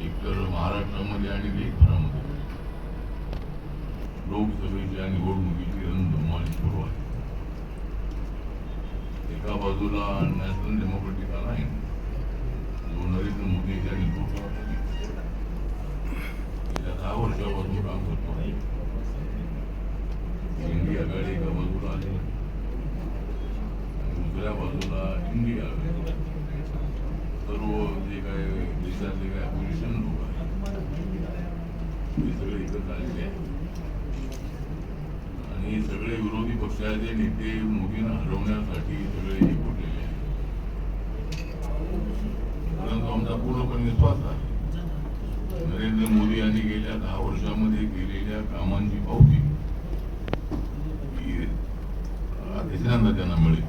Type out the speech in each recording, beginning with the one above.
एकतर महाराष्ट्रामध्ये आणि देशभरामध्ये लोकसभेच्या निवडणुकीची रणधुमाळी सुरू आहे. एका बाजूला नॅशनल डेमोक्रेटिक अलायन्स जो नरेंद्र मोदींच्या नेतृत्वाखाली गेल्या 10 वर्षापासून काम करतो आहे. इंडिया आघाडी एका बाजूला आहे आणि दुसऱ्या बाजूला इंडिया आघाडी. सर्व जे काय देशातले काय अपोजिशन लोक आहेत ते सगळे एकत्र आलेले आहेत आणि सगळे विरोधी पक्षाचे नेते मोदींना हरवण्यासाठी सगळे एकवटलेले आहेत. परंतु आमचा पूर्णपणे विश्वास आहे नरेंद्र मोदी यांनी गेल्या 10 वर्षामध्ये केलेल्या कामांची पावती तिसऱ्यांदा त्यांना मिळेल.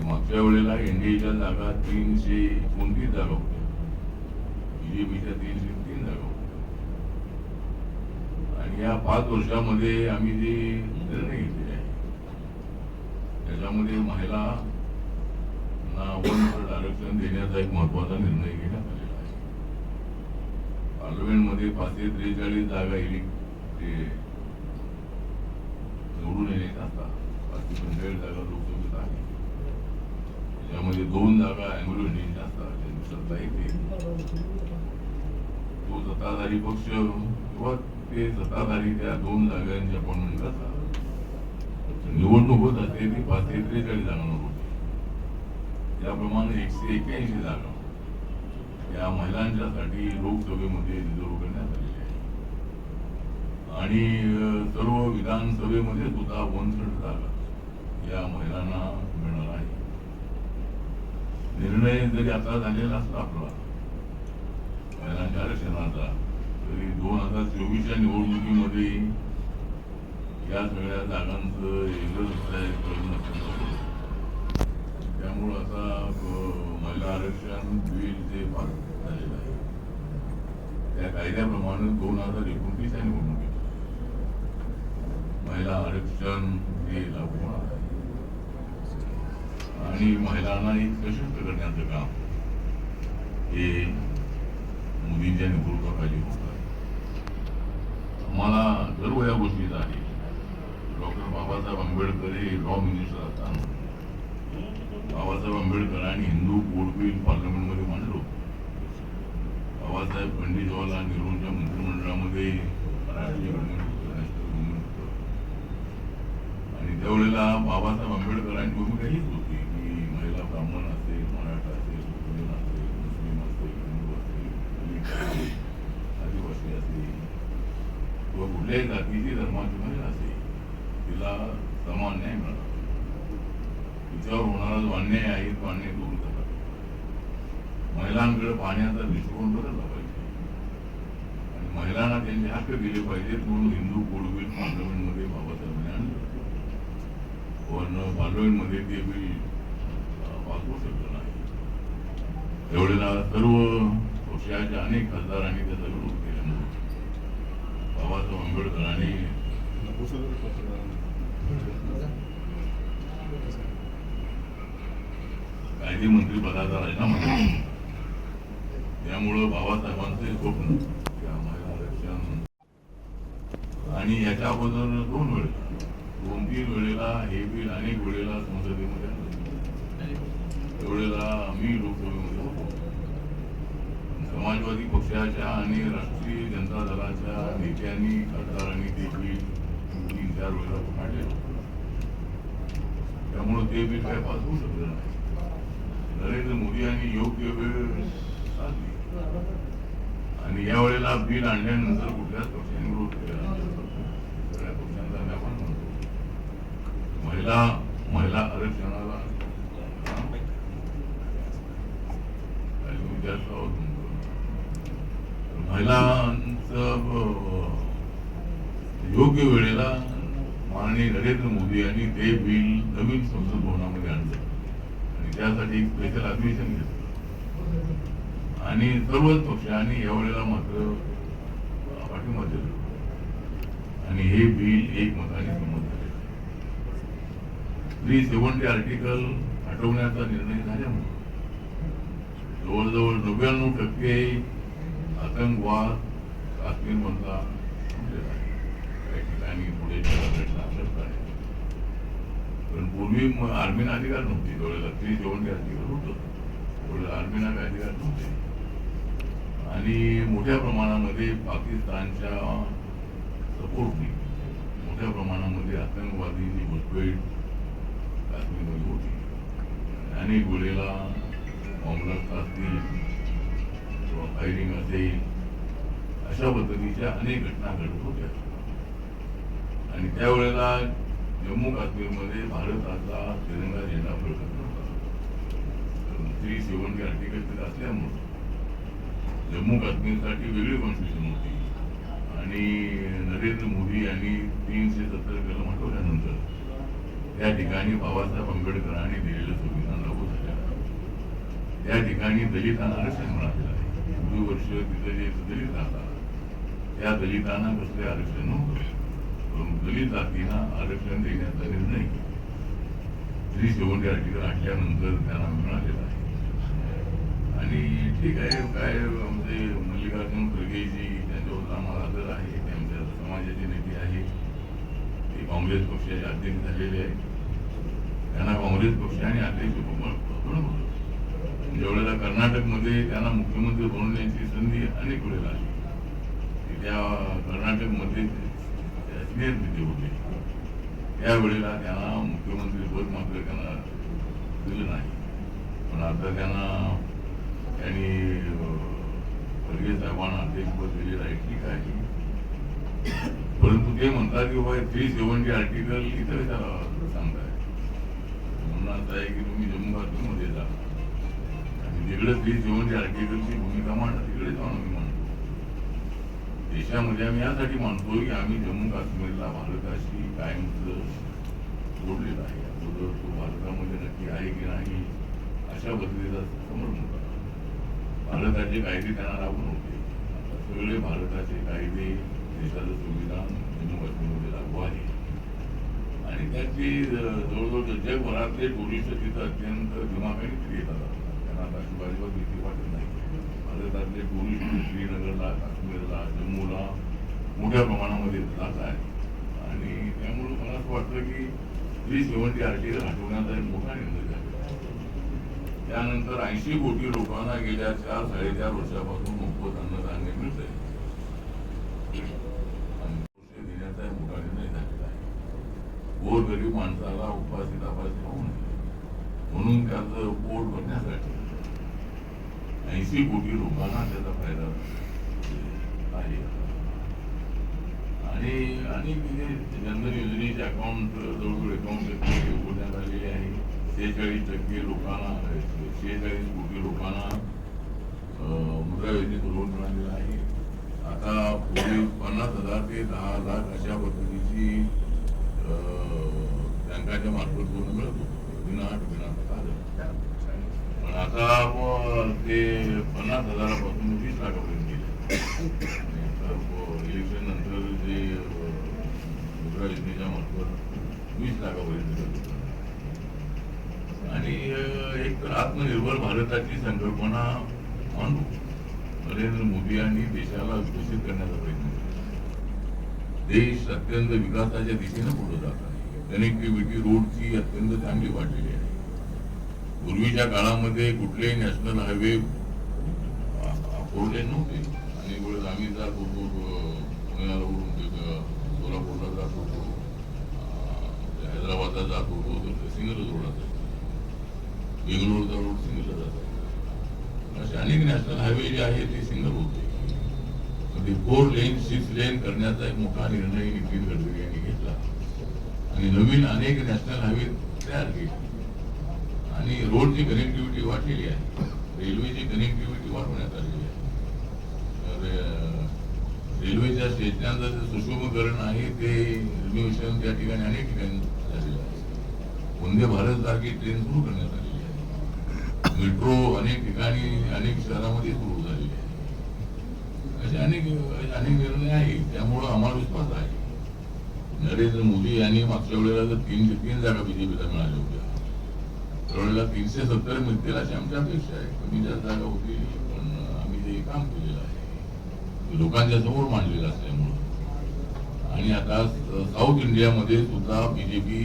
मागच्या वेळेला एनडीएच्या जागा 329 जागा होत्या, बीजेपीच्या 303 जागा होत्या आणि या 5 वर्षामध्ये आम्ही जे निर्णय घेतलेले आहे त्याच्यामध्ये महिलांना 1/3 आरक्षण देण्याचा एक महत्वाचा निर्णय घेण्यात आलेला आहे. पार्लमेंटमध्ये 543 जागा निवडून येण्यात असतात. 545 जागा लोकसभेत आहे. त्यामध्ये 2 जागा अँग्लो इंडियन असतात, त्यांनी सत्ता येते. तो सत्ताधारी पक्ष किंवा ते सत्ताधारी त्या 2 जागांची अपॉइंटमेंट करतात. निवडणूक होत असते ती 543 जागांवर होते. त्याप्रमाणे 181 जागा या महिलांच्यासाठी लोकसभेमध्ये रिझर्व करण्यात आलेली आहे आणि सर्व विधानसभेमध्ये सुद्धा 1/3 जागा या महिलांना मिळणार आहे. निर्णय जरी आता झालेला असला आपला महिलांच्या आरक्षणाचा तरी 2024च्या निवडणुकीमध्ये या सगळ्या जागांचं त्यामुळं आता महिला आरक्षण बिल जे पास झालेलं आहे त्या कायद्याप्रमाणे 2029च्या निवडणुकीत महिला आरक्षण हे लागू होणार आहे आणि महिलांना एक सशक्त करण्याचं काम हे मोदींच्या नेतृत्वाखाली होत आहे. आम्हाला सर्व या गोष्टीचा आहे. डॉक्टर बाबासाहेब आंबेडकर हे लॉ मिनिस्टर असताना बाबासाहेब आंबेडकरांनी हिंदू कोड बिल पार्लमेंटमध्ये मांडलं होतं. बाबासाहेब पंडित जवाहरलाल नेहरूंच्या मंत्रिमंडळामध्ये आणि त्यावेळेला बाबासाहेब आंबेडकरांची भूमिका हीच होती की महिला ब्राह्मण असेल, मराठा असेल, मुस्लिम असेल, हिंदू असेल, आदिवासी असेल किंवा कुठल्याही जातीची धर्माची महिला असेल तिला समान न्याय मिळाला. तिच्यावर होणारा जो अन्याय आहे तो अन्याय दूर झाला. महिलांकडे पाहण्याचा दृष्टिकोन बदलला पाहिजे आणि महिलांना त्यांचे हक्क दिले पाहिजेत म्हणून हिंदू कोड बिल पार्लमेंटमध्ये बाबासाहेबांनी आणलं. पण पार्लमेंटमध्ये ते बिल पास होऊ शकलं नाही. त्यावेळेला सर्व पक्षाच्या अनेक खासदारांनी त्याचा विरोध केल्यामुळे बाबासाहेब आंबेडकरांनी कायदे मंत्री पदाचा राजीनामा दिला. त्यामुळं बाबासाहेबांचे स्वप्न महिला आरक्षण आणि याच्या अगोदर 2 वेळेला 2-3 वेळेला हे बिल अनेक वेळेला संसदेमध्ये त्यावेळेला आम्ही लोकसभेमध्ये होतो. समाजवादी पक्षाच्या आणि राष्ट्रीय जनता दलाच्या नेत्यांनी खासदारांनी ते बिल 3-4 वेळेला काढले. त्यामुळं ते बिल काय पास होऊ शकलं नाही. नरेंद्र मोदी यांनी योग्य वेळ साधली आणि यावेळेला बिल आणल्यानंतर कुठल्याच पक्षाने विरोध केला. सगळ्या पक्षांचा मी आपण म्हणतो महिला आरक्षणाला महिलांचं योग्य वेळेला माननीय नरेंद्र मोदी यांनी ते बिल नवीन संसद भवनामध्ये आणलं आणि त्यासाठी एक स्पेशल अधिवेशन घेतलं आणि सर्वच पक्षांनी यावेळेला मात्र पाठिंबा दिला आणि हे बिल एकमताने संमत झाले. 370 आर्टिकल हटवण्याचा निर्णय झाल्यामुळे जवळजवळ 99% आतंकवाद काश्मीरमधला संपलेला आहे. काही ठिकाणी पुढे घटना आहे. पण पूर्वी आर्मीला अधिकार नव्हते. जवळ 370 अधिकार होतं. आर्मीला काही अधिकार नव्हते. आणि मोठ्या प्रमाणामध्ये पाकिस्तानच्या सपोर्टने मोठ्या प्रमाणामध्ये आतंकवादीची घुसपेट काश्मीरमध्ये होती. अनेक वेळेला बॉम्बलास्ट असतील किंवा फायरिंग असेल अशा पद्धतीच्या अनेक घटना घडत होत्या. आणि त्यावेळेला जम्मू काश्मीरमध्ये भारताचा तिरंगा झेंडा फडकत नव्हता. 370 आर्टिकल असल्यामुळे जम्मू काश्मीरसाठी वेगळी कॉन्स्टिट्यूशन होती. आणि नरेंद्र मोदी यांनी 370 कलम हटवल्यानंतर त्या ठिकाणी बाबासाहेब आंबेडकरांनी दिलेलं संविधान लागू झालं. त्या ठिकाणी दलितांना आरक्षण मिळालेलं आहे. 20 वर्ष तिथे जे दलित राहतात त्या दलितांना कसले आरक्षण नव्हतं. दलित जातींना आरक्षण देण्याचा निर्णय 370 आर्टिकल हटल्यानंतर त्यांना मिळालेला आहे. आणि ठीक आहे, काय आमचे मल्लिकार्जुन खरगेजी त्यांच्यावर आम्हाला आदर आहे. ते आमच्या समाजाचे नेते आहे. ते काँग्रेस पक्षाचे अध्यक्ष झालेले आहे. त्यांना काँग्रेस पक्षाने अध्यक्ष बनवलं. ज्यावेळेला कर्नाटकमध्ये त्यांना मुख्यमंत्री बनवण्याची संधी अनेक वेळेला आली. त्या कर्नाटकमध्ये सिनियर नेते होते. त्यावेळेला त्यांना मुख्यमंत्री पद मात्र त्यांना दिलं नाही. पण आता त्यांनी खरगे साहेबांना अध्यक्षपद दिलेलं आहे. ठीक आहे. परंतु ते म्हणतात की बाबा 370 आर्टिकल इतर त्याला सांगताय. म्हणणं असं आहे की तुम्ही जम्मू काश्मीरमध्ये जा आणि तिकडे 370 आर्टिकलची भूमिका मांडा. तिकडे जाऊन आम्ही मांडतो. देशामध्ये आम्ही यासाठी मानतो की आम्ही जम्मू काश्मीरला भारताशी कायमचं जोडलेलं आहे. अगोदर तो भारतामध्ये नक्की आहे की नाही अशा पद्धतीचा समर्थन होता. भारताचे कायदे त्यांना लागू नव्हते. आता सगळे भारताचे कायदे देशाचं संविधान जम्मू काश्मीरमध्ये लागू आहे. आणि त्याची जवळजवळ जगभरातले टुरिस्ट तिथं अत्यंत दिमाखाने येतात. त्यांना आता अजिबात भीती वाटत नाही. भारतातले टुरिस्ट श्रीनगरला, काश्मीरला, जम्मूला मोठ्या प्रमाणामध्ये जात आहे. आणि त्यामुळे मला असं वाटतं की 370 आर्टिकल हटवण्याचा एक मोठा निर्णय झाला. त्यानंतर 80 कोटी लोकांना गेल्या 4-4.5 वर्षापासून मोफत अन्नधान्य मिळतंय. देण्याचा मोठा निर्णय झालेला आहे. गोरगरीब माणसाला उपाशी तापाशी होऊ नये म्हणून त्याचं पोट भरण्यासाठी 80 कोटी लोकांना त्याचा फायदा आहे. आणि जनधन योजनेचे अकाउंट जवळजवळ 51% उघडण्यात आलेले आहे. 46% लोकांना 46 कोटी लोकांना मुद्रा योजनेत लोन मिळालेलं आहे. आता पुढे 50,000 ते 10,00,000 अशा पद्धतीची बँकाच्या मार्फत लोन मिळत होतं. विना पण आता ते 50,000पासून 20 लाखापर्यंत गेले. इलेक्शन नंतर जे मुद्रा योजनेच्या मार्फत 20 लाखापर्यंत गेले. आणि एक आत्मनिर्भर भारताची संकल्पना मांडू नरेंद्र मोदी यांनी देशाला विकसित करण्याचा प्रयत्न केला. देश अत्यंत विकासाच्या दिशेने पुढे जात आहे. कनेक्टिव्हिटी रोडची अत्यंत चांगली वाढलेली आहे. पूर्वीच्या काळामध्ये कुठलेही नॅशनल हायवे 4 लेन नव्हते. अनेक वेळेस आम्ही जात होतो पुण्याला सोलापूरला जात होतो, हैदराबादला जात होतो तर सिंगल रोड असायचा. बेंगळूरचा रोड सिंगल जातो. असे अनेक नॅशनल हायवे जे आहे ते सिंगल होते. ते 4 लेन 6 लेन करण्याचा एक मोठा निर्णय नितीन गडकरी यांनी घेतला आणि नवीन अनेक नॅशनल हायवे तयार केले. आणि रोडची कनेक्टिव्हिटी वाढलेली आहे. रेल्वेची कनेक्टिव्हिटी वाढवण्यात आलेली आहे. रेल्वेच्या स्टेशनांचं जे सुशोभीकरण आहे ते रिनोव्हेशन त्या ठिकाणी अनेक ठिकाणी झालेलं आहे. वंदे भारत सारखी ट्रेन सुरू करण्यात आलेली आहे. मेट्रो अनेक ठिकाणी अनेक शहरामध्ये सुरू झालेली आहे. असे अनेक निर्णय आहेत. त्यामुळं आम्हाला विश्वास आहे नरेंद्र मोदी यांनी मागच्या वेळेला जर 3 जागा बीजेपीला मिळाल्या होत्या तळवडीला 370 मिळतील अशी आमची अपेक्षा आहे. कमी जास्त जागा होती, पण आम्ही जे काम केलेलं आहे लोकांच्या समोर मांडलेलं असल्यामुळं. आणि आता साऊथ इंडियामध्ये सुद्धा बीजेपी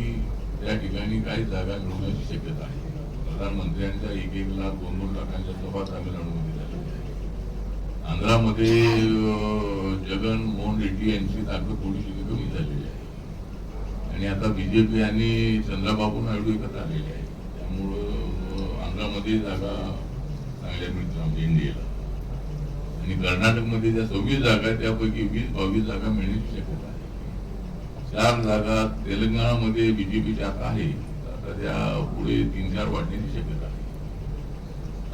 त्या ठिकाणी काही जागा मिळवण्याची शक्यता आहे. प्रधानमंत्र्यांच्या 1-1 लाख 2-2 लाखांच्या सभा तामिळनाडूमध्ये झालेल्या आहे. आंध्रामध्ये जगन मोहन रेड्डी यांची ताकद थोडीशी कमी झालेली आहे. आणि आता बीजेपी आणि चंद्राबाबू नायडू एकत्र आलेले आहेत. त्यामुळं आंध्रामध्ये जागा चांगल्या मिळतील आमच्या इंडियाला. आणि कर्नाटकमध्ये ज्या 26 जागा आहेत त्यापैकी 20-22 जागा मिळण्याची शक्यता आहे. 4 जागा तेलंगणामध्ये बीजेपीच्या आता आहे. आता त्या पुढे 3-4 वाढण्याची शक्यता आहे.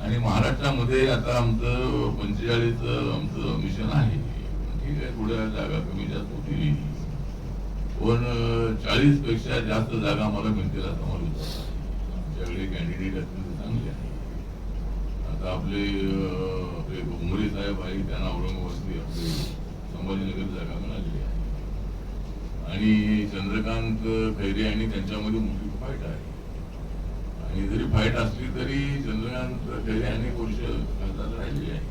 आणि महाराष्ट्रामध्ये आता आमचं 45 आमचं मिशन आहे. ठीक आहे, थोड्या जागा कमी जास्त होतील, पण 40 पेक्षा जास्त जागा आम्हाला मिळतील असं मला विश्वास आहे. आमच्याकडे कॅन्डिडेट अत्यंत चांगले आहे. आता आपले उमरे साहेब आहे, त्यांना औरंगाबादची आपले संभाजीनगर जागा मिळालेली आहे. आणि चंद्रकांत खैरे आणि त्यांच्यामध्ये मोठी फाईट आहे. आणि जरी फाईट असली तरी चंद्रकांत खैरे अनेक वर्ष खासदार राहिलेले आहे.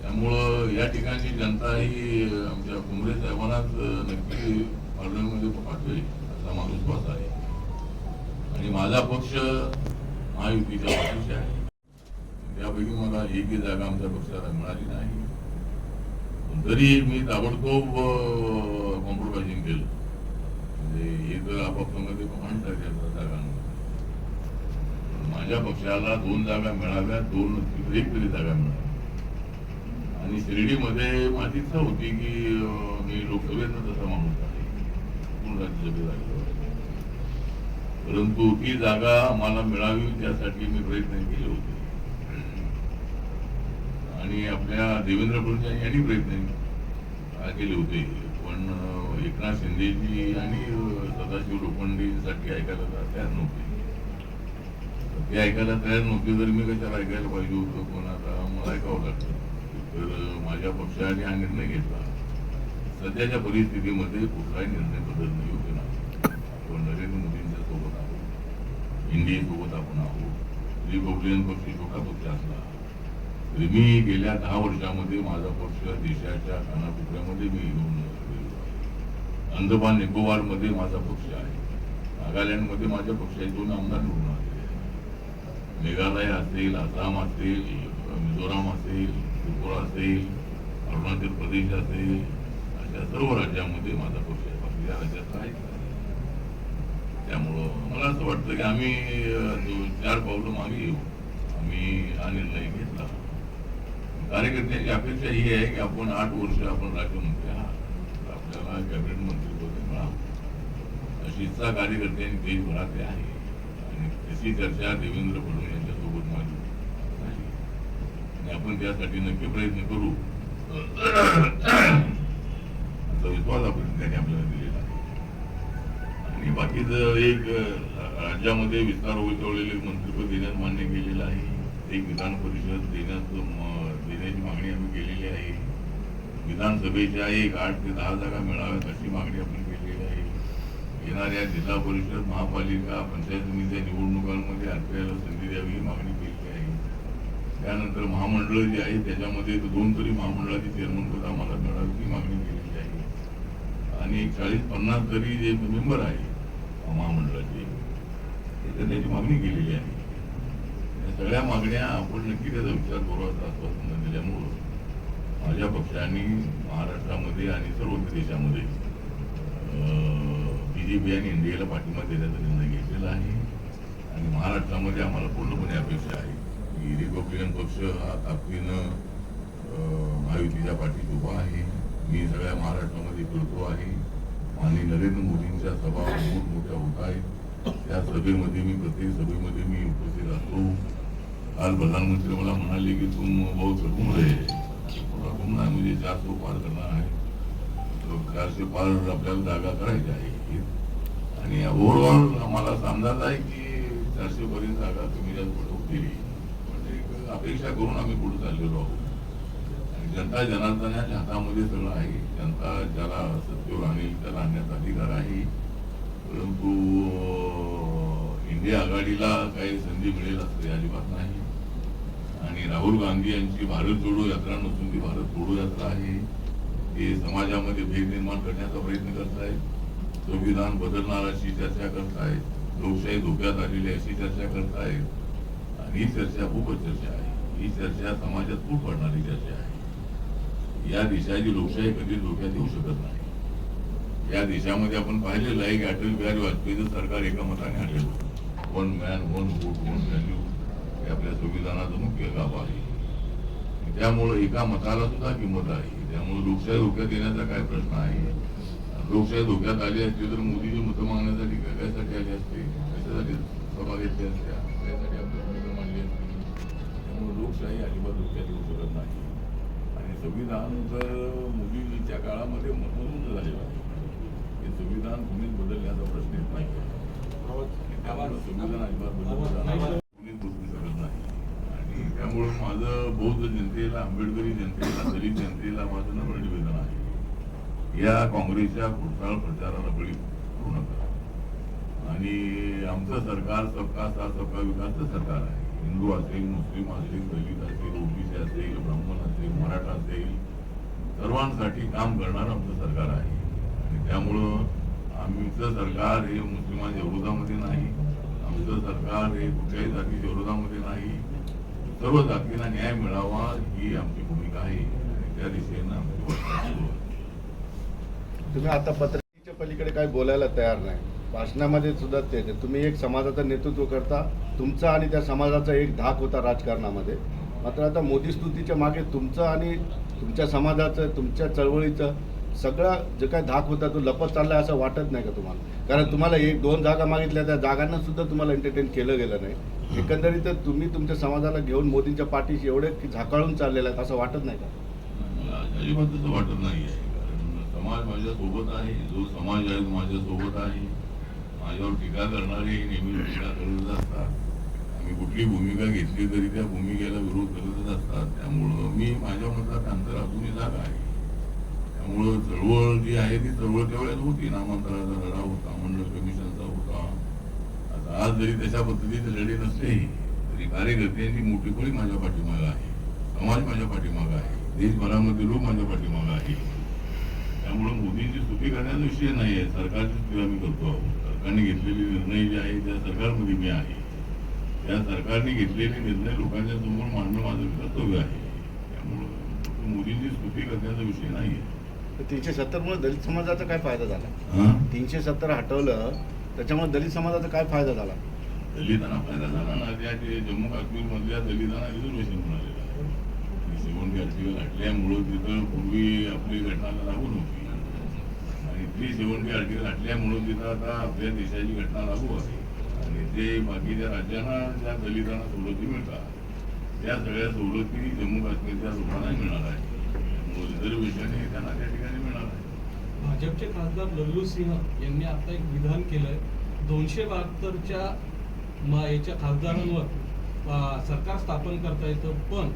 त्यामुळं या ठिकाणची जनता ही आमच्या उमरे साहेबांनाच नक्की पार्लमेंटमध्ये पाठवेल असा माझा विश्वास आहे. आणि माझा पक्ष महायुतीचा पक्ष आहे. त्यापैकी मला एकही जागा आमच्या पक्षाला मिळाली नाही. तरी मी ताबडतोब कॉम्प्रोमाइजिंग केलं. म्हणजे हे तर आपापसामध्ये म्हणतात जागा. माझ्या पक्षाला 2 जागा मिळाव्या, 2 एक तरी जागा मिळाव्या. आणि शिर्डीमध्ये माझी इच्छा होती की मी लोकसभेचा तसा माणूस आहे, पूर्ण राज्यसभेत आलेलो आहे. परंतु ती जागा मला मिळावी त्यासाठी मी प्रयत्न केले होते. आणि आपल्या देवेंद्र फडणवीस यांनी प्रयत्न केले होते, पण एकनाथ शिंदेजी आणि सदाशिव लोखंडेसाठी ऐकायला तयार नव्हते. ते ऐकायला तयार नव्हते, तर मी कशाला ऐकायला पाहिजे होतं. पण आता मला ऐकावं लागतं. तर माझ्या पक्षाने हा निर्णय घेतला. सध्याच्या परिस्थितीमध्ये कुठलाही निर्णय बदलणं योग्य नाही. आपण नरेंद्र मोदींच्या सोबत आहोत, इंडिया सोबत आपण आहोत. रिपब्लिकन पक्ष छोटा पक्ष असला तरी मी गेल्या 10 वर्षामध्ये माझा पक्ष देशाच्या कानाकोपऱ्यामध्ये मी येऊन अंदमान निकोबारमध्ये माझा पक्ष आहे. नागालँडमध्ये माझ्या पक्षाचे 2 आमदार निवडून आलेले आहेत. मेघालय असेल, आसाम असेल, मिझोराम असेल, त्रिपुरा असेल, अरुणाचल प्रदेश असेल, अशा सर्व राज्यामध्ये माझा पक्ष आहे. बाकी या राज्यात आहे. त्यामुळं मला असं वाटतं की आम्ही 4 पावलं मागे येऊ. आम्ही हा निर्णय घेतला. कार्यकर्त्यांची अपेक्षा ही आहे की आपण 8 वर्ष आपण राज्यमंत्री आहात, आपल्याला कॅबिनेट मंत्रीपद मिळावं अशी इच्छा कार्यकर्त्यांनी देशभरात आहे. आणि तशी चर्चा देवेंद्र फडणवीस यांच्यासोबत माझी झाली. आणि आपण त्यासाठी नक्की प्रयत्न करू असा विश्वास आपण त्यांनी आपल्याला दिलेला आहे. आणि बाकीचं एक राज्यामध्ये विस्तार होतवलेले मंत्रिपद देण्यास मान्य केलेलं आहे. एक विधान परिषद देण्याची मागणी आम्ही केलेली आहे. विधानसभेच्या 8 ते 10 जागा मिळाव्यात अशी मागणी आपण केलेली आहे. येणाऱ्या जिल्हा परिषद, महापालिका, पंचायत समिती निवडणुकांमध्ये आपल्याला संधी द्यावी ही मागणी केलेली आहे. त्यानंतर महामंडळ जे आहे त्याच्यामध्ये 2 तरी महामंडळाची चेअरमन पद आम्हाला मिळावी ही मागणी केलेली आहे. आणि 40-50 तरी जे मेंबर आहे महामंडळाचे त्याची मागणी केलेली आहे. सगळ्या मागण्या आपण नक्की त्याचा विचार करू असं आश्वासन दिल्यामुळं माझ्या पक्षाने महाराष्ट्रामध्ये आणि सर्व देशामध्ये बीजेपी आणि एनडीएला पाठिंबा देण्याचा निर्णय घेतलेला आहे. आणि महाराष्ट्रामध्ये आम्हाला पूर्णपणे अपेक्षा आहे की रिपब्लिकन पक्ष हा ताकदीनं महायुतीच्या पाठीत उभा आहे. मी सगळ्या महाराष्ट्रामध्ये फिरतो आहे. माननीय नरेंद्र मोदींच्या सभा मोठ्या होत आहेत. त्या सभेमध्ये मी प्रत्येक सभेमध्ये मी उपस्थित असतो. काल प्रधानमंत्री मला म्हणाले की तुम बहुत घूम रहे, घूमना मुझे 400 पार करना है. 400 पार आपल्याला जागा करायची आहे. आणि ओव्हरऑल आम्हाला अंदाज आहे की 400 पर्यंत जागा कमी जास्त होतील. म्हणजे अपेक्षा करून आम्ही पुढे चाललेलो आहोत. आणि जनता जनार्दनाच्या हातामध्ये सगळं आहे. जनता ज्याला सत्तेवर आणेल त्याला आणण्याचा अधिकार आहे. परंतु इंडिया आघाडीला काही संधी मिळेल असं अजिबात नाही. आणि राहुल गांधी यांची भारत जोडो यात्रा नसून ती भारत जोडो यात्रा आहे. ते समाजामध्ये भेद निर्माण करण्याचा प्रयत्न करतायत. संविधान बदलणार अशी चर्चा करतायत. लोकशाही धोक्यात आलेली अशी चर्चा करतायत. आणि ही चर्चा खूपच चर्चा आहे. ही चर्चा समाजात खूप पडणारी चर्चा आहे. या देशाची लोकशाही कधी धोक्यात येऊ शकत नाही. या देशामध्ये आपण पाहिलेलं आहे की अटल बिहारी वाजपेयीचं सरकार एकमताने आलेलं होतं. One man one vote one value हे आपल्या संविधानाचं मुख्य गाव आहे. त्यामुळं एका मताला सुद्धा किंमत आहे. त्यामुळे लोकशाही धोक्यात येण्याचा काय प्रश्न आहे. लोकशाही धोक्यात आली असती तर मोदीची मतं मागण्यासाठी कशासाठी आली असते, कशासाठी सभा घेतली असत्या, त्यासाठी आपली भूमिका मांडली असती. त्यामुळे लोकशाही अजिबात धोक्यात येऊ शकत नाही. आणि संविधान तर मोदींच्या काळामध्ये महत्त्वपूर्ण झालेलं आहे. हे संविधान कुणीच बदलण्याचा प्रश्न येत नाही. त्यामुळे संविधान अजिबात बदललं कुणीच बदलू शकत नाही. आणि त्यामुळे माझं बौद्ध जनतेला, आंबेडकरी जनतेला, दलित जनतेला माझं नम्र निवेदन आहे, या काँग्रेसच्या खोटारड प्रचाराला बळी पडू नका. आणि आमचं सरकार सबका साथ सबका विकासचं सरकार आहे. हिंदू असेल, मुस्लिम असेल, दलित असेल, ओबीसी असेल, ब्राह्मण असेल, मराठा असेल, सर्वांसाठी काम करणारं आमचं सरकार आहे. आणि त्यामुळं आमचं सरकार हे मुस्लिमांच्या विरोधामध्ये नाही. आमचं सरकार हे कुठल्याही जातीच्या विरोधामध्ये नाही. सर्व जातींना न्याय मिळावा ही आमची भूमिका आहे. आणि त्या दिशेनं आमची वाटचाल सुरू आहे. तुम्ही आता पत्रकारितेच्या पलीकडे काही बोलायला तयार नाही. भाषणामध्ये सुद्धा ते तुम्ही एक समाजाचं नेतृत्व करता. तुमचा आणि त्या समाजाचा एक धाक होता राजकारणामध्ये. मात्र आता मोदी स्तुतीच्या मागे तुमचं आणि तुमच्या समाजाचं, तुमच्या चळवळीचं सगळा जे काही धाक होता तो लपत चाललाय असं वाटत नाही का तुम्हाला? कारण तुम्हाला 1-2 जागा मागितल्या, त्या जागांना सुद्धा तुम्हाला एंटरटेन केलं गेलं नाही. एकंदरीत तुम्ही तुमच्या समाजाला घेऊन मोदींच्या पाठीशी एवढे की झाकाळून चाललेला आहेत असं वाटत नाही का? अजिबात तसं वाटत नाही आहे. समाज माझ्या सोबत आहे. जो समाज आहे माझ्या सोबत आहे. माझ्यावर टीका करणारे नेहमी टीका करतच असतात. आम्ही कुठली भूमिका घेतली तरी त्या भूमिकेला विरोध करतच असतात. त्यामुळं मी माझ्या मतात अंतर अजूनही जागा आहे. त्यामुळं चळवळ जी आहे ती चळवळ त्यावेळेस होती. नामांतराचा लढा होता, मंडळ कमिशनचा होता. आता आज जरी तशा पद्धतीचे लढे नसलेही तरी कार्यकर्त्यांची मोठी खोळी माझ्या पाठीमागं आहे. समाज माझ्या पाठीमागं आहे. देशभरामध्ये लोक माझ्या पाठीमागं आहे. त्यामुळे मोदींची स्तुती करण्याचा विषय नाही आहे. सरकारची स्तुती आम्ही करतो आहोत. सरकारने घेतलेले निर्णय जे आहे त्या सरकारमध्ये मी आहे. त्या सरकारने घेतलेले निर्णय लोकांच्या समोर मांडणं माझं कर्तव्य आहे. त्यामुळं मोदींची स्तुती करण्याचा विषय नाही आहे. 370 मुळे दलित समाजाचा काय फायदा झाला? 370 हटवलं त्याच्यामुळे दलित समाजाचा काय फायदा झाला? दलितांना फायदा झाला ना. त्या जम्मू काश्मीर मधल्या दलितांना रिझर्वेशन मिळालेलं आहे. 70 आर्टिकल हटल्यामुळं तिथं पूर्वी आपली घटना लागू नव्हती. आणि 370 आर्टिकल हटल्यामुळं तिथं आता आपल्या देशाची घटना लागू आहे. आणि ते बाकीच्या राज्यांना ज्या दलितांना सवलती मिळतात त्या सगळ्या सवलती जम्मू काश्मीरच्या लोकांना मिळणार आहे. त्यामुळे रिझर्वेशन हे त्यांना त्या ठिकाणी मिळणार आहे. भाजपचे खासदार लल्लू सिंह यांनी आता एक विधान केलंय. 272च्या याच्या खासदारांवर सरकार स्थापन करता येतं, पण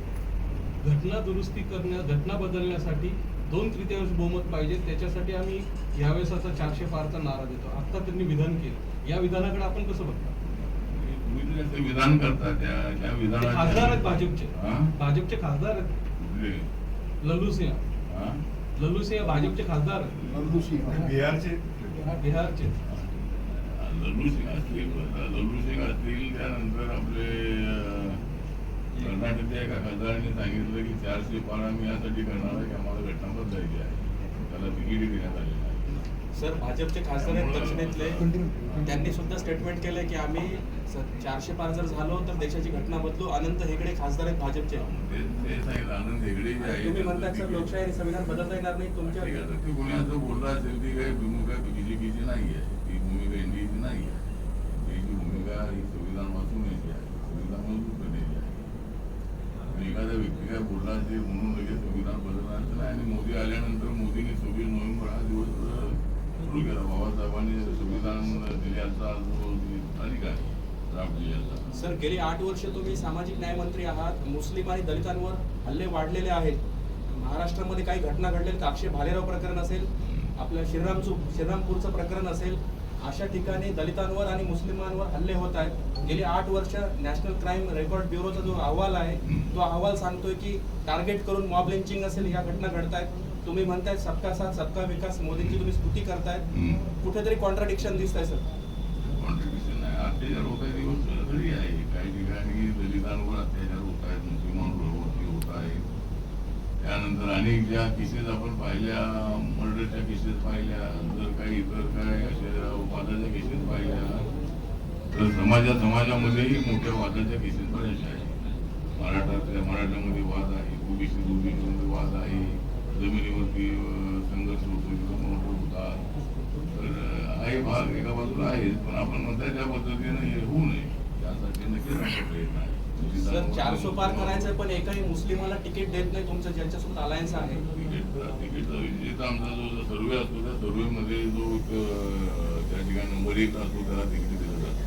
घटना दुरुस्ती घटना बदलण्यासाठी 2/3 बहुमत पाहिजे. त्याच्यासाठी आम्ही यावेळेस आता 400 पारचा नारा देतो. आता त्यांनी विधान केलं. या विधानाकडे आपण कसं बघता? तुम्ही विधान करता त्या विधानाचे खासदार आहेत भाजपचे खासदार आहेत. लल्लू सिंह भाजपचे खासदार आहेत. बिहारचे लल्लू सिंग असतील. त्यानंतर आपले कर्नाटकच्या एका खासदारांनी सांगितलं की 400 पार आम्ही यासाठी करणार आहे की आम्हाला घटना बदलायची आहे. त्याला तिकीट देण्यात आलेलं आहे. सर, भाजपचे खासदार आहेत दक्षिणेतले, त्यांनी सुद्धा स्टेटमेंट केलंय की आम्ही 400 पार जर झालो तर देशाची घटना बदलू. अनंत हेगडे खासदार आहेत भाजपचे. ते सांगितलं आनंद हेगडे जे आहे तुम्ही म्हणतात सर लोकशाही आणि संविधान बदलता येणार नाही तुमच्या. ते कोणी असं बोलला असेल ती काही भूमिका बीजेपीची नाही आहे. ती भूमिका एनडीएची नाही आहे. एनडीएची भूमिका ही संविधान वाचवण्याची आहे, संविधान मजबूत करण्याची आहे. आणि एखाद्या व्यक्ती काय बोलला असेल म्हणून लगेच संविधान बदलणार नाही. आणि मोदी आल्यानंतर मोदीने 26 नोव्हेंबर हा दिवस सुरू केला. बाबासाहेबांनी संविधान दिल्याचा जो तारीख आहे ड्राफ्ट दिल्याचा. सर, गेली 8 वर्ष तुम्ही सामाजिक न्याय मंत्री आहात. मुस्लिम आणि दलितांवर हल्ले वाढलेले आहेत. महाराष्ट्रामध्ये काही घटना घडलेल्या, अक्षय भालेराव प्रकरण असेल, आपल्या श्रीरामपूरचं प्रकरण असेल, अशा ठिकाणी दलितांवर आणि मुस्लिमांवर हल्ले होत आहेत. गेली 8 वर्ष नॅशनल क्राईम रेकॉर्ड ब्युरोचा जो अहवाल आहे तो अहवाल सांगतोय की टार्गेट करून मॉब लिंचिंग असेल ह्या घटना घडतायत. तुम्ही म्हणताय सबका साथ सबका विकास, मोदींची तुम्ही स्तुती करतायत, कुठेतरी कॉन्ट्राडिक्शन दिसतंय सर. कॉन्ट्रिब्युशन आहे, अत्याचार होत आहे, दिवस तरी आहे. काही ठिकाणी दलितांवर अत्याचार होत आहेत, मुस्लिमांवर होत आहेत. त्यानंतर अनेक ज्या केसेस आपण पाहिल्या, मर्डरच्या केसेस पाहिल्या, जर काही इतर काय अशा वादाच्या केसेस पाहिल्या, तर समाजामध्येही मोठ्या वादाच्या केसेस बऱ्याचशा आहेत. मराठ्यामध्ये वाद आहे, ओबीसीमध्ये वाद आहे, जमिनीवरती संघर्ष होतो, होतात. तर आहे भाग एका बाजूला आहे, पण आपण म्हणताय त्या पद्धतीनं हे होऊ नये यासाठी नक्कीच आपला प्रयत्न आहे. सर 400 पार करायचं पण एकही मुस्लिमाला तिकीट देत नाही तुमचं ज्यांच्यासोबत अलायन्स आहे. तिकीटचा विजेता आमचा जो सर्वे असतो त्या सर्वेमध्ये जो त्या ठिकाणी नंबर 1 असतो त्याला तिकीट दिलं जातं.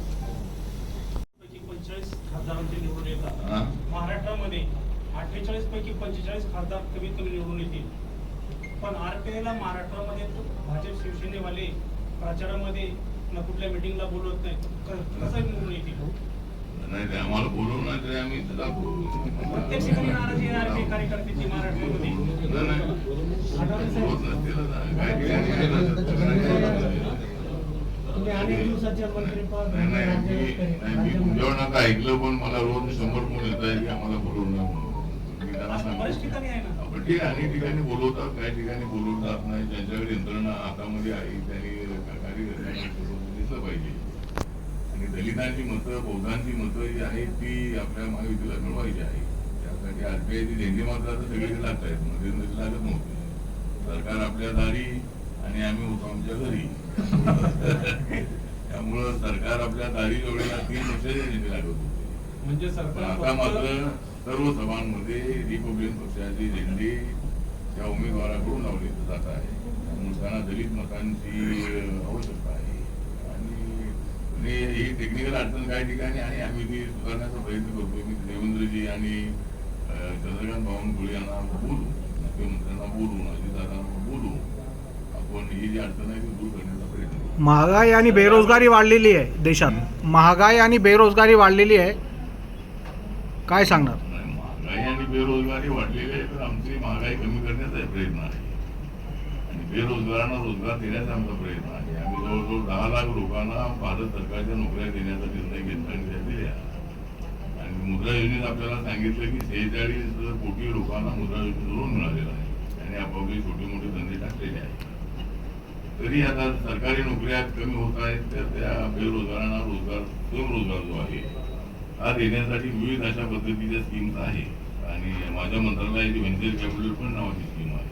45 खासदारांचे निवडून येतात. महाराष्ट्रामध्ये 48 पैकी 45 खासदार कमीत कमी निवडून येतील. पण आरपीआयला महाराष्ट्रामध्ये भाजप शिवसेनेवाले प्रचारामध्ये ना कुठल्या मिटिंगला बोलवत नाही, कसं निवडून येतील? नाही ते आम्हाला बोलवून नाही तरी आम्ही इथं प्रत्येक ठिकाणी नाराजी आहे आरपीआय कार्यकर्त्यांची महाराष्ट्रामध्ये. होत नसतील काही ठिकाणी आहे ना. अनेक दिवसाच्या मंत्रिपद मी तुमच्यावर नका ऐकलं, पण मला रोज 100 फोन येत आहे की आम्हाला बोलवून नाही म्हणून. मी त्यांना बऱ्याच ठिकाणी आहे ना. सांगतो ठीक आहे, अनेक ठिकाणी बोलवतात, काही ठिकाणी बोलवून जात नाही. ज्यांच्याकडे यंत्रणा हातामध्ये आहे त्यांनी कार्यकर्त्यांना दिसलं पाहिजे. आणि दलितांची मतं, बौद्धांची मतं जी आहेत ती आपल्या महायुतीला मिळवायची आहे. त्यासाठी आरपीआयची देणगी मात्र आता सगळीकडे लागत आहेत, मध्ये लागत नव्हते. सरकार आपल्या दारी आणि आम्ही होतो आमच्या घरी. त्यामुळं सरकार आपल्या दारी जोडीला 3 वर्षाची देणगी लागत होती. म्हणजे आता सरकार मात्र सर्व सभांमध्ये रिपब्लिकन पक्षाची झेंडी त्या उमेदवाराकडून लावली जात आहे. त्यामुळे त्यांना दलित मतांची आवश्यकता आहे. आणि ही टेक्निकल अडचण काही ठिकाणी आणि आम्ही ती सुधारण्याचा प्रयत्न करतो. मी देवेंद्रजी आणि चंद्रकांत बावनकुळे यांना बोलू, मुख्यमंत्र्यांना बोलू, अजितदादांना बोलू, आपण ही जी अडचण आहे ती दूर करण्याचा प्रयत्न करू. महागाई आणि बेरोजगारी वाढलेली आहे देशात. महागाई आणि बेरोजगारी वाढलेली आहे, काय सांगणार? महागाई आणि बेरोजगारी वाढलेली आहे, तर आमची महागाई कमी करण्याचा प्रयत्न आहे आणि बेरोजगारांना रोजगार देण्याचा आमचा प्रयत्न आहे. आम्ही जवळजवळ 10 लाख लोकांना भारत सरकारच्या नोकऱ्या देण्याचा निर्णय घेतला आणि त्या दिल्या. आणि मुद्रा योजनेत आपल्याला सांगितलं की 46 कोटी लोकांना मुद्रा योजनेचं लोन मिळालेलं आहे. त्यांनी आपापले छोटे मोठे धंदे टाकलेले आहेत. तरी आता सरकारी नोकऱ्या कमी होत आहेत, तर त्या बेरोजगारांना रोजगार, स्वयंरोजगार जो आहे हा देण्यासाठी विविध अशा पद्धतीच्या स्कीम्स आहेत. आणि माझ्या मंत्रालयाची व्हेंचर कॅपिटल फंड नावाची स्कीम आहे,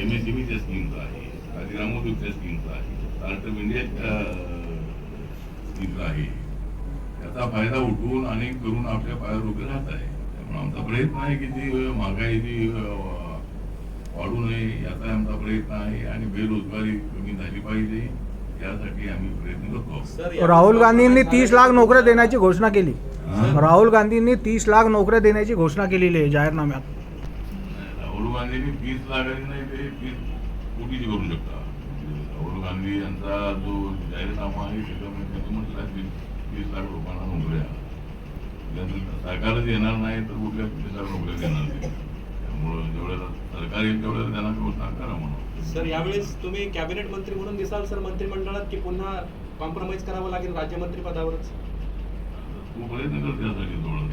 MSMEच्या स्कीम्स आहे, ग्रामोद्योगच्या स्कीम्स आहे, स्टार्टअप इंडियाच्या स्कीम्स आहे. त्याचा फायदा उठवून अनेक तरुण आपल्या पायावर उभे राहत आहे. त्यामुळे आमचा प्रयत्न आहे की ती महागाई जी वाढू नये याचा आमचा प्रयत्न आहे आणि बेरोजगारी कमी झाली पाहिजे यासाठी आम्ही प्रयत्न करतो. राहुल गांधींनी 30 लाख नोकऱ्या देण्याची घोषणा केली. राहुल गांधींनी 30 लाख नोकऱ्या देण्याची घोषणा केलेली आहे जाहीरनाम्यात. राहुल गांधींनी 30 लाखांनी नाही ते 30 कोटीची करू शकता. राहुल गांधी यांचा जो जाहीरनामा आहे त्याच्यामध्ये त्यांनी म्हटलं 30 लाख लोकांना नोकऱ्या. सरकारच येणार नाही तर कुठल्या 30 लाख नोकऱ्या देणार नाही. त्यामुळं जेवढ्या सरकार येईल तेवढ्या त्यांना घोषणा करा म्हणून. सर यावेळेस तुम्ही कॅबिनेट मंत्री म्हणून दिसाल सर मंत्रिमंडळात, की पुन्हा कॉम्प्रोमाइज करावं लागेल राज्यमंत्री पदावरच? तू प्रयत्न कर त्यासाठी थोडं.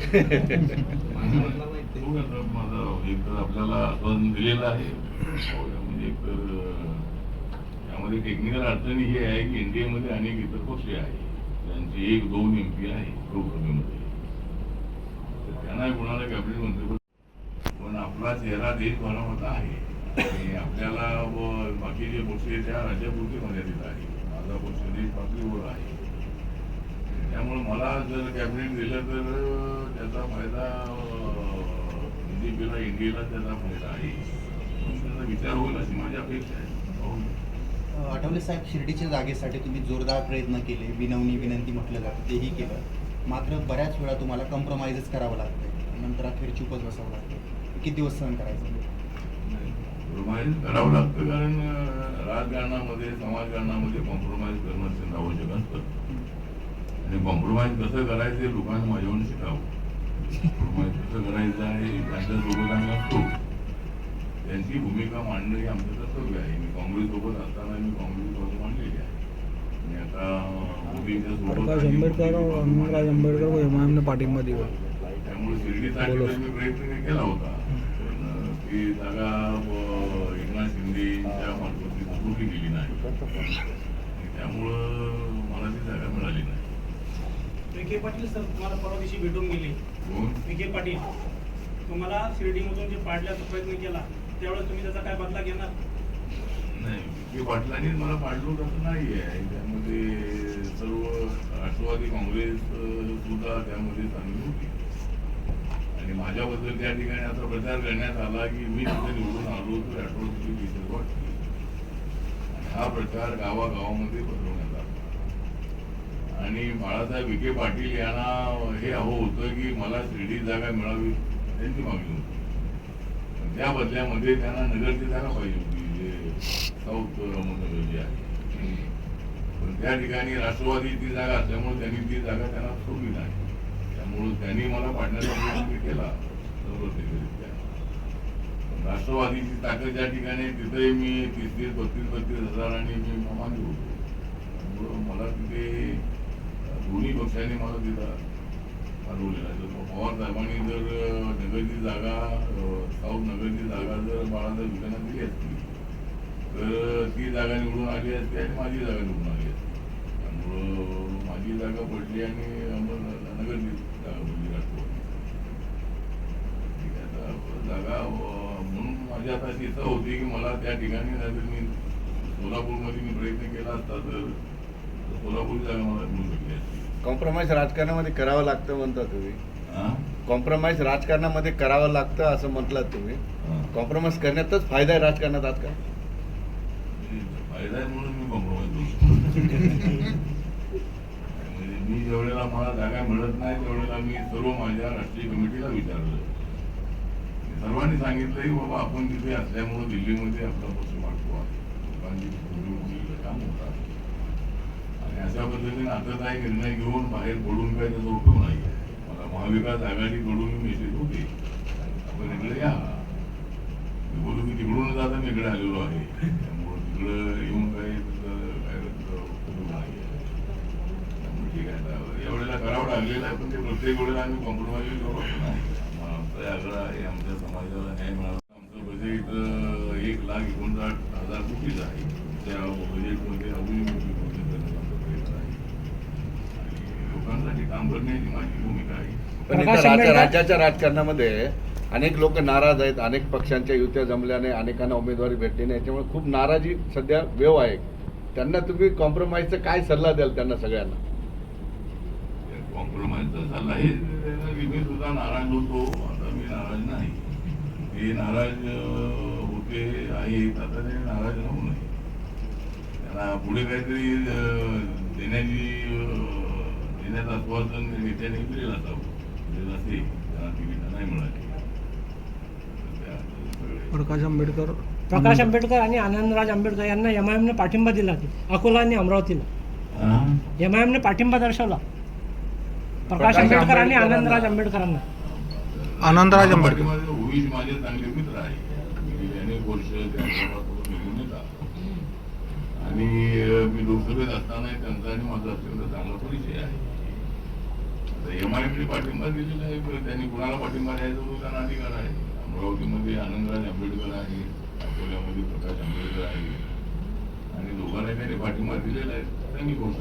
माझा एक तर आपल्याला आश्वासन दिलेलं आहे. म्हणजे एक तर यामध्ये टेक्निकल अडचणी ही आहे की इंडियामध्ये अनेक इतर पक्ष आहेत त्यांचे 1-2 MP आहे लोकसभेमध्ये, तर त्यांना कोणाला कॅबिनेट मंत्री. पण आपला चेहरा देशभरामध्ये आहे आणि आपल्याला बाकीचे पक्ष त्या राज्यापुरते मर्यादित आहे. माझा पक्ष देश पातळीवर आहे. त्यामुळे मला जर कॅबिनेट दिलं तर त्याचा फायदा BJPला, इंडियाला त्याचा फायदा आहे. त्याचा विचार होईल अशी माझी अपेक्षा आहे. आठवले साहेब, शिर्डीच्या जागेसाठी तुम्ही जोरदार प्रयत्न केले, विनंती म्हटलं जातं तेही केलं, मात्र बऱ्याच वेळा तुम्हाला कॉम्प्रोमाइजच करावं लागतं, नंतर अखेर चुपच बसावं लागतं. किती दिवस सहन करायचं? कॉम्प्रोमाइज करावं लागतं कारण राजकारणामध्ये समाजकारणामध्ये कॉम्प्रोमाइज करणं अत्यंत आवश्यक असतं आणि कॉम्प्रोमाइज कसं करायचं हे लोकांनी माझ्याकडून शिकावं. कॉम्प्रोमाइज कसं करायचं आहे त्यांच्यासोबत आम्ही असतो, त्यांची भूमिका मांडणं हे आमचं कर्तव्य आहे. मी काँग्रेससोबत असताना मी काँग्रेससोबत मांडलेली आहे आणि आता मोदींच्या सोबत प्रकाश आंबेडकर और आनंदराज आंबेडकर को एमआयएमने पाठिंबा दिला. त्यामुळे शिर्डीसाठी तर मी प्रयत्न केला होता, पण ती जागा एकनाथ शिंदेच्या मार्फत सुटली गेली नाही आणि त्यामुळं मला ती जागा मिळाली नाही. विखे पाटील सर तुम्हाला परवा दिवशी भेटून गेले. विखे पाटील तुम्हाला शिर्डीमधून जे पाडण्याचा प्रयत्न केला त्यावेळेस तुम्ही त्याचा काय बदला घेणार? नाही, विखे पाटलांनीच मला पाडलो तसं नाही आहे. त्यामध्ये सर्व राष्ट्रवादी काँग्रेस सुद्धा त्यामध्ये चांगली होती आणि माझ्याबद्दल त्या ठिकाणी असा प्रचार करण्यात आला की मी तिथे निवडून आलो तर राष्ट्रवादीची दिसत वाटते आणि हा प्रचार गावागावामध्ये पसरवण्यात आला आणि बाळासाहेब विखे पाटील यांना हे हवं होतं की मला शिर्डी जागा मिळावी, त्यांची मागणी होती. पण त्या बदल्यामध्ये त्यांना नगरची जागा पाहिजे होती, जे साऊथ मध्ये जे आहे. पण त्या ठिकाणी राष्ट्रवादीची जागा असल्यामुळे त्यांनी ती जागा त्यांना सोडली नाही. त्यामुळे त्यांनी मला पाडण्याचा प्रयत्न केला जबरदस्तीरित्या. राष्ट्रवादीची ताकद ज्या ठिकाणी तिथे मी 30-32 हजारांनी मी मागे होतो. त्यामुळं मला तिथे दोन्ही पक्षांनी मला तिथं हरवलेला आहे. पवार साहेबांनी जर नगरची जागा, साऊथ नगरची जागा जर बाळासाहेब विखेंना दिली असती तर ती जागा निवडून आली असती आणि माझी जागा निवडून आली असती. त्यामुळं माझी जागा पडली आणि नगरची जागा पडली राष्ट्रवादी. ठीक आहे, आता जागा म्हणून माझी आता अशी इच्छा होती की मला त्या ठिकाणी जर मी सोलापूरमध्ये मी प्रयत्न केला असता तर सोलापूरची जागा मला मिळू शकली असती. कॉम्प्रोमाइज राजकारणामध्ये करावं लागतं म्हणता तुम्ही. हां कॉम्प्रोमाइज राजकारणामध्ये करावं लागतं असं म्हटलं तुम्ही. हां, कॉम्प्रोमाइज करण्यातच फायदा आहे राजकारणात आजकाल. फायदा आहे म्हणून मी कॉम्प्रोमाइज करतो. म्हणजे मी जेवढ्याला मला जागा मिळत नाही तेवढ्याला मी सर्व माझ्या राष्ट्रीय कमिटीला विचारलं. सर्वांनी सांगितलं की बाबा आपण तिथे असल्यामुळे दिल्लीमध्ये आपला पक्ष वाटतो आहे, लोकांची काम होतात आणि अशा पद्धतीने आता काही निर्णय घेऊन बाहेर पडून काय त्याचा उपयोग नाही आहे. मला महाविकास आघाडीकडून मेसेज होते आपण इकडे या. मी बोलू की तिकडूनच आता मी इकडे आलेलो आहे, त्यामुळे तिकडं येऊन काही काय उपयोग नाही आहे. त्यामुळे ठीक आहे, एवढ्याला करावं लागलेलं आहे, पण ते प्रत्येक वेळेला आम्ही कॉम्प्रोमाइज करत नाही. आमचा आग्रह आहे, आमच्या समाजाला न्याय मिळावा. आमचं बजेट 1,59,000 कोटीच आहे. त्या बजेटमध्ये अजूनही मोठी कोटी करण्याचा प्रयत्न आहे आणि लोकांसाठी काम करण्याची माझी भूमिका आहे. पण इथं राज्याच्या राजकारणामध्ये अनेक लोक नाराज आहेत. अनेक पक्षांच्या युत्या जमल्याने अनेकांना उमेदवारी भेटली नाही, याच्यामुळे खूप नाराजी सध्या वेव आहे. त्यांना तुम्ही कॉम्प्रोमाइजचा काय सल्ला द्याल त्यांना सगळ्यांना? कॉम्प्रोमाइजचा सल्ला हे मी सुद्धा नाराज होतो, आता मी नाराज नाही. ते नाराज होते आहेत, आता ते नाराज होऊ नये. त्यांना पुढे काहीतरी देण्याचं आश्वासन नेत्याने दिलेलं असावं. दिलेलं असेल, त्यांना तिकीट नाही मिळाली. प्रकाश आंबेडकर आणि आनंदराज आंबेडकर यांना एमआयएमने पाठिंबा दिला अकोला आणि अमरावतीला. एमआयएमने पाठिंबा दर्शवला प्रकाश आंबेडकर आणि आनंदराज आंबेडकरांना. आनंदराज आंबेडकर ओवीस माझे चांगले मित्र आहे. मी अनेक वर्ष त्यांच्यासोबत निघून येतात आणि मी लोकसभेत असताना त्यांचा आणि माझा अत्यंत चांगला परिचय आहे. एमआयएमने पाठिंबा दिलेला आहे, त्यांनी कुणाला पाठिंबा द्यायचा तो त्यांना अधिकार आहे. अमरावतीमध्ये आनंदराज आंबेडकर आहे, अकोल्यामध्ये प्रकाश आंबेडकर आहे आणि दोघांना त्यांनी पाठिंबा दिलेला आहे. त्यांनी गोष्ट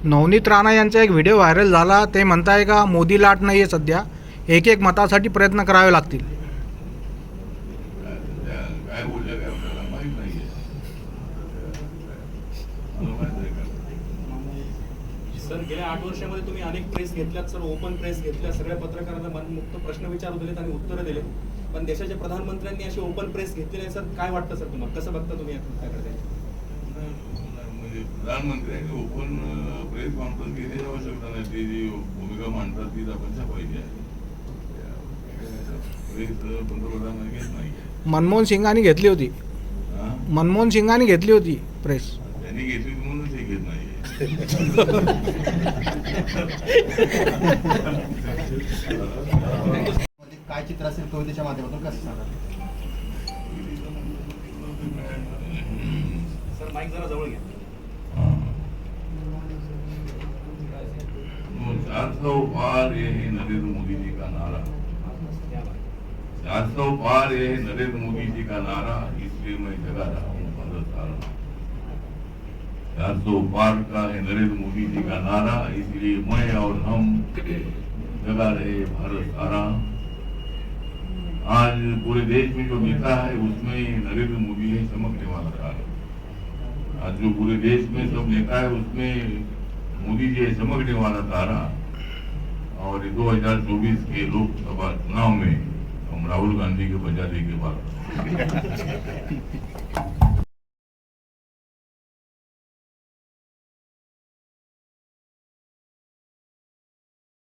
नवनीत राणा यांचा एक व्हिडिओ व्हायरल झाला. ते म्हणताय का मोदी लाट नाही आहे सध्या, एक मतासाठी प्रयत्न करावे लागतील. काय बोलल्या काय आपल्याला माहीत नाही आहे. सर गेल्या 8 वर्षामध्ये तुम्ही अनेक प्रेस घेतल्यात सर, ओपन प्रेस घेतल्या, सगळ्या पत्रकारांना मनमुक्त प्रश्न विचारू दिलेत आणि उत्तरं दिलेत. पण देशाच्या प्रधानमंत्र्यांनी अशी ओपन प्रेस घेतली नाही सर, काय वाटतं सर तुम्हाला? कसं बघता तुम्ही त्याकडे? म्हणजे प्रधानमंत्र्यांनी ओपन प्रेस कॉन्फरन्स घेण्याची आवश्यकता नाही. ते जी भूमिका मांडतात तीच आपण छापायची आहे. प्रेस पंतप्रधानांनी घेत नाही. मनमोहन सिंगांनी घेतली होती. हां, मनमोहन सिंगांनी घेतली होती प्रेस. त्यांनी घेतली म्हणूनच हे घेत नाही. मध्ये काय चित्र असेल कवितेच्या माध्यमातून कसं सांगा. सर माईक जरा जवळ घ्या. 400 पार ये है नरेंद्र मोदी जी का नारा, 400 पार ये है नरेंद्र मोदी जी का नारा, इसलिए मैं जगा रहा हूँ भारत सारा. 400 पार का है नरेंद्र मोदी जी का नारा, इसलिए मैं और हम जगा रहे भारत सारा. आज पूरे देश में जो नेता है उसमें नरेंद्र मोदी है चमकने वाला तारा. आज जो पूरे देश में सब नेता है उसमें मोदी जी है चमकने वाला तारा. और 2024 के लोकसभा चुनाव में हम राहुल गांधी के बजाने के बाद